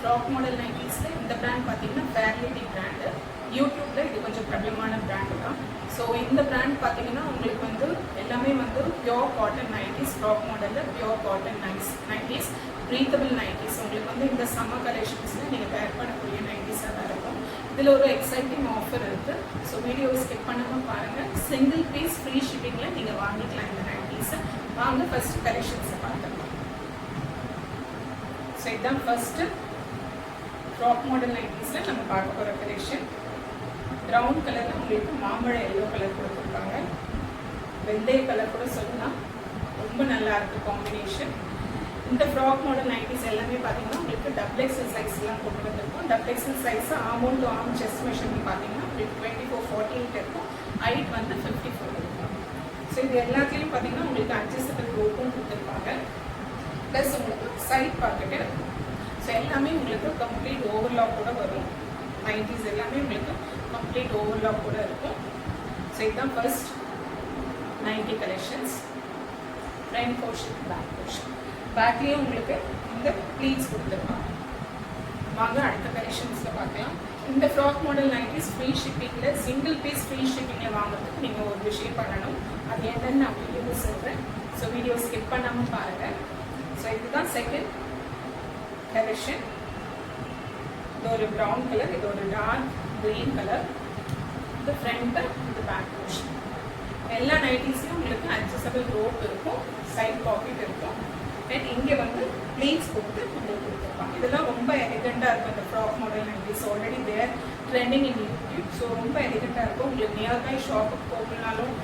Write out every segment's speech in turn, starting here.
Frock model நைட்டிஸில் இந்த brand பார்த்தீங்கன்னா ஃபேர்லிட்டி brand. யூடியூப்பில் இது கொஞ்சம் பிரபலமான பிராண்டு தான். ஸோ இந்த பிராண்ட் பார்த்தீங்கன்னா உங்களுக்கு வந்து எல்லாமே வந்து பியோர் காட்டன் நைட்டிஸ், ஃப்ராக் மாடலில் pure cotton nighties, breathable nighties. உங்களுக்கு வந்து இந்த சம்மர் கலெக்ஷன்ஸில் நீங்கள் வேர் பண்ணக்கூடிய நைட்டிஸாக தான் இருக்கும். இதில் ஒரு எக்ஸைட்டிங் ஆஃபர் இருக்குது. ஸோ வீடியோவை ஸ்கிப் பண்ணாமல் பாருங்கள். சிங்கிள் பீஸ் ஃப்ரீ ஷிப்பிங்கில் நீங்கள் வாங்கிக்கலாம் இந்த நைட்டிஸை. வாங்க ஃபர்ஸ்ட் கலெக்ஷன்ஸை பார்த்துக்கலாம். ஸோ இதுதான் ஃபர்ஸ்ட்டு ஃப்ராக் மாடல் நைட்டிஸில் நம்ம பார்க்க போகிற கலெக்ஷன். ப்ரௌன் கலரில் உங்களுக்கு மாம்பழ எல்லோ கலர் கொடுத்துருக்காங்க. வெந்தய கலர் கூட சொல்லலாம். ரொம்ப நல்லா இருக்குது காம்பினேஷன். இந்த ஃப்ராக் மாடல் நைட்டிஸ் எல்லாமே பார்த்தீங்கன்னா உங்களுக்கு டபுள் எக்ஸல் சைஸ்லாம் கொண்டு வந்திருக்கும். Double XL size arm to arm chest measurement பார்த்தீங்கன்னா உங்களுக்கு 24-48 இருக்கும். ஹைட் வந்து 54 இருக்கும். ஸோ இது எல்லாத்துலேயும் பார்த்தீங்கன்னா உங்களுக்கு அட்ஜஸ்டபிள் ரோப்பும் கொடுத்துருப்பாங்க. ப்ளஸ் உங்களுக்கு சைட் பாக்கெட்டு. ஸோ எல்லாமே உங்களுக்கு கம்ப்ளீட் ஓவர்லாக் கூட வரும். நைட்டிஸ் எல்லாமே உங்களுக்கு கம்ப்ளீட் ஓவர்லாக் கூட இருக்கும். ஸோ இதுதான் first nighty collections. Front portion, back portion. பேக்லேயும் உங்களுக்கு இந்த ப்ளீட்ஸ் கொடுத்துருப்பாங்க. வாங்க அடுத்த கலெக்ஷன்ஸில் பார்க்கலாம். இந்த ஃப்ராக் மாடல் நைட்டிஸ் ஃப்ரீ ஷிப்பிங்கில் சிங்கிள் பீஸ் ஃப்ரீ ஷிப்பிங்கில் வாங்குறதுக்கு நீங்கள் ஒரு விஷயம் பண்ணணும். அது என்னன்னு நான் வீடியோ சொல்கிறேன். ஸோ வீடியோ ஸ்கிப் பண்ணாமல் பாருங்கள். ஸோ இதுதான் செகண்ட் கலெக்ஷன். இது ஒரு ப்ரௌன் கலர், இது ஒரு டார்க் க்ரீன் கலர். இது ஃப்ரண்ட், இது பேக் போர்ஷன். எல்லா நைட்டிஸ்லையும் உங்களுக்கு அட்ஜஸ்டபிள் ரோப் இருக்கும், சைட் பாக்கெட் இருக்கும். அண்ட் இங்கே வந்து ப்ளீட்ஸ் கொடுத்து உங்களுக்கு கொடுத்துருப்பாங்க. இதெல்லாம் ரொம்ப எலிகண்டாக இருக்கும். இந்த frock model nighties already there trending in YouTube. So ரொம்ப எலிகண்டாக இருக்கும். உங்களுக்கு நியர்பை ஷாப்புக்கு போகணுனாலும்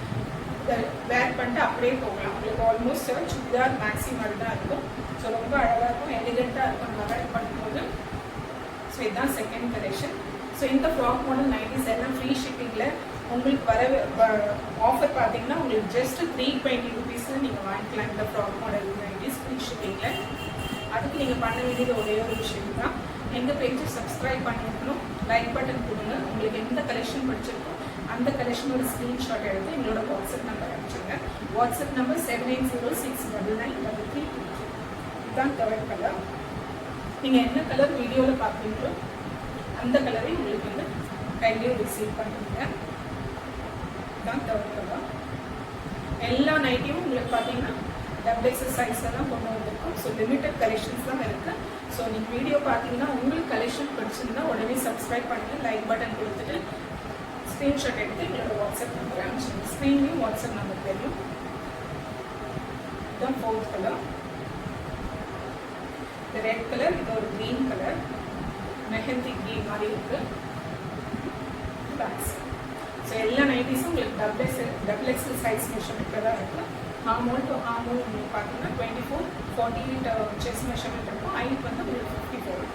வேர் பண்ணிட்டு அப்படியே போகலாம். உங்களுக்கு ஆல்மோஸ்ட் சுடிதார் மேக்ஸி மாதிரி தான் இருக்கும். ஸோ ரொம்ப அழகாக இருக்கும், எலிகண்டாக இருக்கும் நம்ம வேர் பண்ணும்போது. ஸோ இதுதான் செகண்ட் கலெக்ஷன். ஸோ இந்த ஃப்ராக் மாடல் நைட்டிஸ் எல்லாம் ஃப்ரீ ஷிப்பிங்கில் உங்களுக்கு ஆஃபர் பார்த்தீங்கன்னா உங்களுக்கு ஜஸ்ட் 320 rupees நீங்கள் வாங்கிக்கலாம். இந்த ஃப்ராக் மாடல் நைட்டிஸ் ஃப்ரீ ஷிப்பிங்கில். அதுக்கு நீங்கள் பண்ண வேண்டியது ஒரே ஒரு விஷயம் தான். எங்கள் பேஜை சப்ஸ்கிரைப் பண்ணிக்கணும், லைக் பட்டன் கொடுங்க. உங்களுக்கு எந்த கலெக்ஷன் பிடிச்சிருக்கோ அந்த கலெக்ஷனோட ஸ்க்ரீன்ஷாட் எடுத்து எங்களோட வாட்ஸ்அப் நம்பர் அனுப்பிச்சுங்க. WhatsApp number 7806993322. இதுதான் தேர்ட் கலர். நீங்கள் என்ன கலர் வீடியோவில் பார்க்குறீங்களோ அந்த கலரை உங்களுக்கு வந்து கையிலேயே ரிசீவ் பண்ணுவீங்க. இதுதான் தேர்ட் கலர். எல்லா நைட்டியும் உங்களுக்கு பார்த்தீங்கன்னா டபுள் எக்ஸல் சைஸில் தான் கொண்டு வந்திருக்கும். ஸோ லிமிட்டட் கலெக்ஷன்ஸ் தான் இருக்குது. ஸோ நீங்கள் வீடியோ பார்த்தீங்கன்னா உங்களுக்கு கலெக்ஷன் பிடிச்சிருந்தா உடனே சப்ஸ்கிரைப் பண்ணி லைக் பட்டன் கொடுத்துட்டு ஸ்க்ரீன்ஷாட் எடுத்து எங்களோட வாட்ஸ்அப் நம்பர் அனுப்பிச்சுங்க. ஸ்க்ரீன்லேயும் வாட்ஸ்அப் நம்பர் தெரியும். இதுதான் ஃபோர்த் கலர். இந்த ரெட் கலர், இது ஒரு க்ரீன் கலர், மெஹந்தி க்ரீன் மாதிரி இருக்கு. ஸோ எல்லா நைட்டிஸும் உங்களுக்கு டபுள் எக்ஸல் சைஸ் மெஷர்மெண்ட்டில் தான் இருக்கும். ஆர்மோல் டு ஆர்மோல் உங்களுக்கு பார்த்தீங்கன்னா 24-48 செஸ்ட் மெஷர்மெண்ட் இருக்கும். ஹைட் வந்து உங்களுக்கு 54.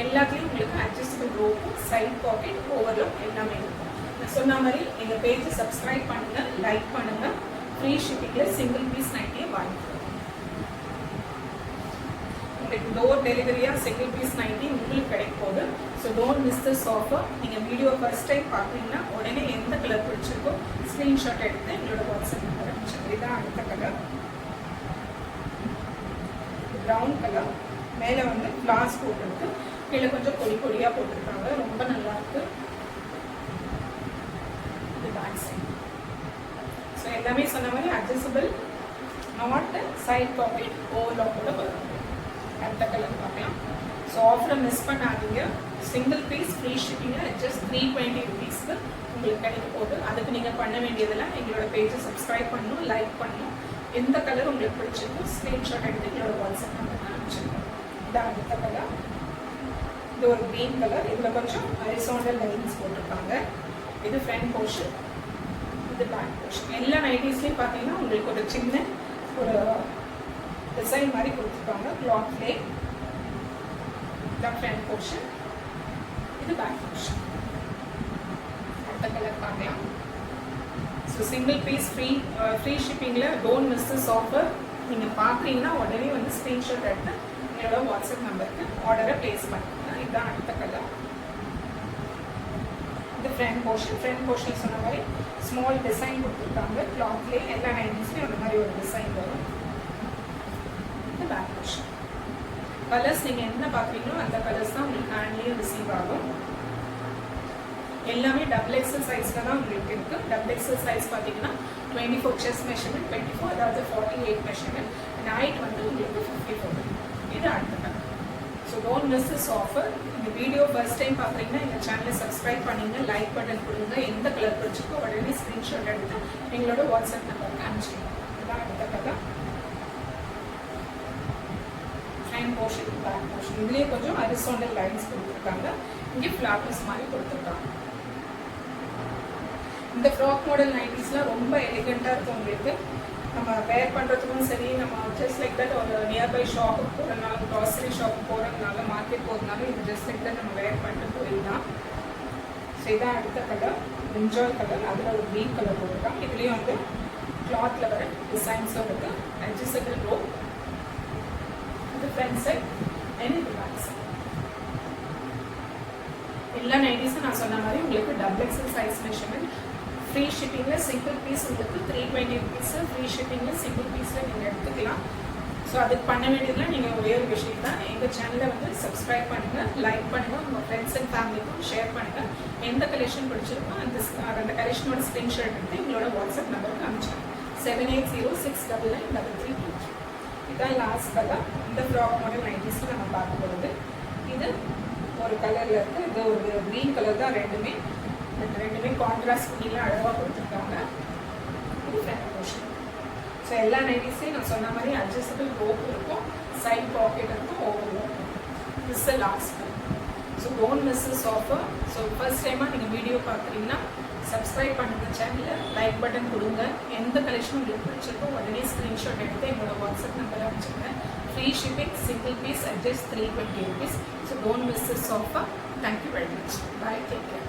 எல்லாத்துலேயும் உங்களுக்கு adjustable rope, side pocket, overlock எல்லாமே இருக்கும். நான் சொன்ன மாதிரி எங்கள் பேஜை சப்ஸ்கிரைப் பண்ணுங்கள், லைக் பண்ணுங்கள். ஃப்ரீ ஷிப்பிங்கில் சிங்கிள் பீஸ் நைட்டியை வாங்கிக்கலாம். உங்களுக்கு டோர் டெலிவரியாக சிங்கிள் பீஸ் நைட்டி உங்களுக்கு கிடைக்க போகுது. So don't miss this offer. நீங்கள் வீடியோ ஃபர்ஸ்ட் டைம் பார்க்குறீங்கன்னா உடனே எந்த கலர் பிடிச்சிருக்கோ ஸ்க்ரீன்ஷாட் எடுத்து எங்களோட வாட்ஸ்அப் நம்பர் அனுப்பிச்சுங்க. இதுதான் அடுத்த கலர். Brown colour. மேலே வந்து கிளாஸ் போட்டிருக்கு, கீழே கொஞ்சம் பொடி பொடியாக போட்டிருக்காங்க. ரொம்ப நல்லா இருக்கு. இது பேக் சைட். ஸோ எல்லாமே சொன்ன மாதிரி adjustable, knot side pocket, overlock கூட வரும். அடுத்த கலர் பார்க்கலாம். ஸோ ஆஃபரை மிஸ் பண்ணாதீங்க. சிங்கிள் பீஸ் ஃப்ரீ ஷிப்பிங்கில் ஜஸ்ட் 320 rupeesக்கு உங்களுக்கு கிடைக்க போகுது. அதுக்கு நீங்கள் பண்ண வேண்டியதெல்லாம் எங்களோட பேஜை சப்ஸ்கிரைப் பண்ணணும், லைக் பண்ணணும். எந்த கலர் உங்களுக்கு பிடிச்சிருக்கோ ஸ்க்ரீன்ஷாட் எடுத்து எங்களோட வாட்ஸ்அப் நம்பருக்கு அனுப்பிச்சிருக்கோம். இதான் அடுத்த கலர். இது ஒரு க்ரீன் கலர். இதில் கொஞ்சம் ஹரிசாண்டல் லைன்ஸ் போட்டிருக்காங்க. இது ஃப்ரண்ட் போர்ஷன், இது பேக் போர்ஷன். எல்லா நைட்டிஸ்லேயும் பார்த்தீங்கன்னா உங்களுக்கு ஒரு சின்ன ஒரு டிசைன் மாதிரி கொடுத்துருக்காங்க கிளாத்லே. இதுதான் ஃப்ரண்ட் போர்ஷன், இது பேக் போர்ஷன். அடுத்த கலர் பார்க்கலாம். ஸோ சிங்கிள் பீஸ் ஃப்ரீ ஷிப்பிங்கில் டோன்ட் மிஸ் திஸ் ஆஃபர். நீங்கள் பார்க்குறீங்கன்னா உடனே வந்து ஸ்க்ரீன்ஷாட் எடுத்து எங்களோட வாட்ஸ்அப் நம்பருக்கு ஆர்டரை ப்ளேஸ் பண்ணிக்கலாம். இதுதான் அடுத்த கலர். இது ஃப்ரண்ட் போர்ஷன் சொன்ன மாதிரி ஸ்மால் டிசைன் கொடுத்துருக்காங்க கிளாத்லேயே. எல்லா நைட்டிஸ்லேயும் அந்த மாதிரி ஒரு டிசைன் வரும். இது பேக் போர்ஷன். கலர்ஸ் நீங்கள் என்ன பார்க்குறீங்களோ அந்த கலர்ஸ் தான் உங்களுக்கு ஹேண்ட்லேயும் ரிசீவ் ஆகும். எல்லாமே டபுள் எக்ஸல் சைஸில் தான் உங்களுக்கு இருக்குது. டபுள் எக்ஸல் சைஸ் பார்த்தீங்கன்னா 24 செஸ்ட் மெஷர்மெண்ட், 24 அதாவது 48 மெஷர்மெண்ட், அண்ட் ஹைட் வந்து உங்களுக்கு 54. இது அடுத்த. So don't miss this offer. இந்த வீடியோ ஃபர்ஸ்ட் டைம் பார்க்குறீங்கன்னா எங்கள் சேனலை சப்ஸ்கிரைப் பண்ணிங்க, லைக் பட்டன் கொடுங்க, எந்த கலர் பிடிச்சிக்கோ உடனே ஸ்க்ரீன்ஷாட் எடுத்து எங்களோட வாட்ஸ்அப் நம்பருக்கு அனுப்பிச்சிடுங்க. இதுதான் அடுத்த colour. Front portion, back portion இதுலேயே கொஞ்சம் ஹரிசாண்டல் லைன்ஸ் கொடுத்துருக்காங்க, இங்கே ஃப்ளாப்பர்ஸ் மாதிரி கொடுத்துருக்காங்க. இந்த ஃப்ராக் மாடல் நைட்டிஸ்லாம் ரொம்ப எலிகெண்ட்டாக இருக்கும். உங்களுக்கு நம்ம வேர் பண்ணுறதுக்கும் சரி, நம்ம ஜஸ்ட் லைக் தட் ஒரு நியர்பை ஷாப்புக்கு போகிறதுனால, க்ராசரி ஷாப்புக்கு போகிறதுனால, மார்க்கெட் போகிறதுனால இது ஜஸ்ட் லைக் தட் நம்ம வேர் பண்ணிட்டு போயிடலாம். ஸோ இதான் அடுத்த கலர், பிரிஞ்சால் கலர். அதில் ஒரு க்ரீன் கலர் போட்டிருக்காங்க. இதுலேயும் வந்து கிளாத்தில் வர டிசைன்ஸும் இருக்குது. அட்ஜஸ்டபிள் ரோ, இது ஃப்ரண்ட் சைட் அண்ட் இது பேக் சைட். எல்லா நைட்டிஸும் நான் சொன்ன மாதிரி உங்களுக்கு double XL size measurement, free ஷிப்பிங்கில் சிங்கிள் பீஸ் உங்களுக்கு 320 rupees ஃப்ரீ ஷிப்பிங்கில் சிங்கிள் பீஸில் நீங்கள் எடுத்துக்கலாம். ஸோ அதுக்கு பண்ண வேண்டியதுலாம் நீங்கள் ஒரே ஒரு விஷயம் தான், எங்கள் சேனலை வந்து சப்ஸ்கிரைப் பண்ணுங்கள், லைக் பண்ணுங்கள், உங்கள் ஃப்ரெண்ட்ஸ் அண்ட் ஃபேமிலிக்கும் ஷேர் பண்ணுங்கள். எந்த கலெக்ஷன் பிடிச்சிருக்கோ அந்த கலெக்ஷனோட ஸ்க்ரீன்ஷாட் எடுத்து எங்களோட வாட்ஸ்அப் நம்பருக்கு அனுப்பிச்சிடுங்க. 7806993323. இதுதான் லாஸ்ட் கலர். இந்த ஃப்ராக் மாடல் நைட்டிஸில் நம்ம பார்க்க போகிறது. இது ஒரு கலரில் இருக்குது, இது ஒரு க்ரீன் கலர் தான். ரெண்டுமே கான்ட்ராஸ்ட் பண்ணிலாம் அழகாக கொடுத்துருக்காங்க. இது ஃப்ரண்ட் போர்ஷன். ஸோ எல்லா நைட்டிஸையும் நான் சொன்ன மாதிரி அட்ஜஸ்டபிள் ரோப் இருக்கும், சைட் பாக்கெட் இருக்கும், ஓவர் இருக்கும். This the last colour. So don't miss this offer. So first டைமாக நீங்கள் வீடியோ பார்க்குறீங்கன்னா சப்ஸ்கிரைப் பண்ணுங்க சேனலில், லைக் பட்டன் கொடுங்க. எந்த கலெக்ஷனும் உங்களுக்கு பிடிச்சிருக்கோ உடனே ஸ்க்ரீன்ஷாட் எடுத்து எங்களோட வாட்ஸ்அப் நம்பரை அனுப்பிச்சுங்க. Free shipping, single piece adjust 320 rupees. So don't miss this offer. Thank you very much. Bye, take care.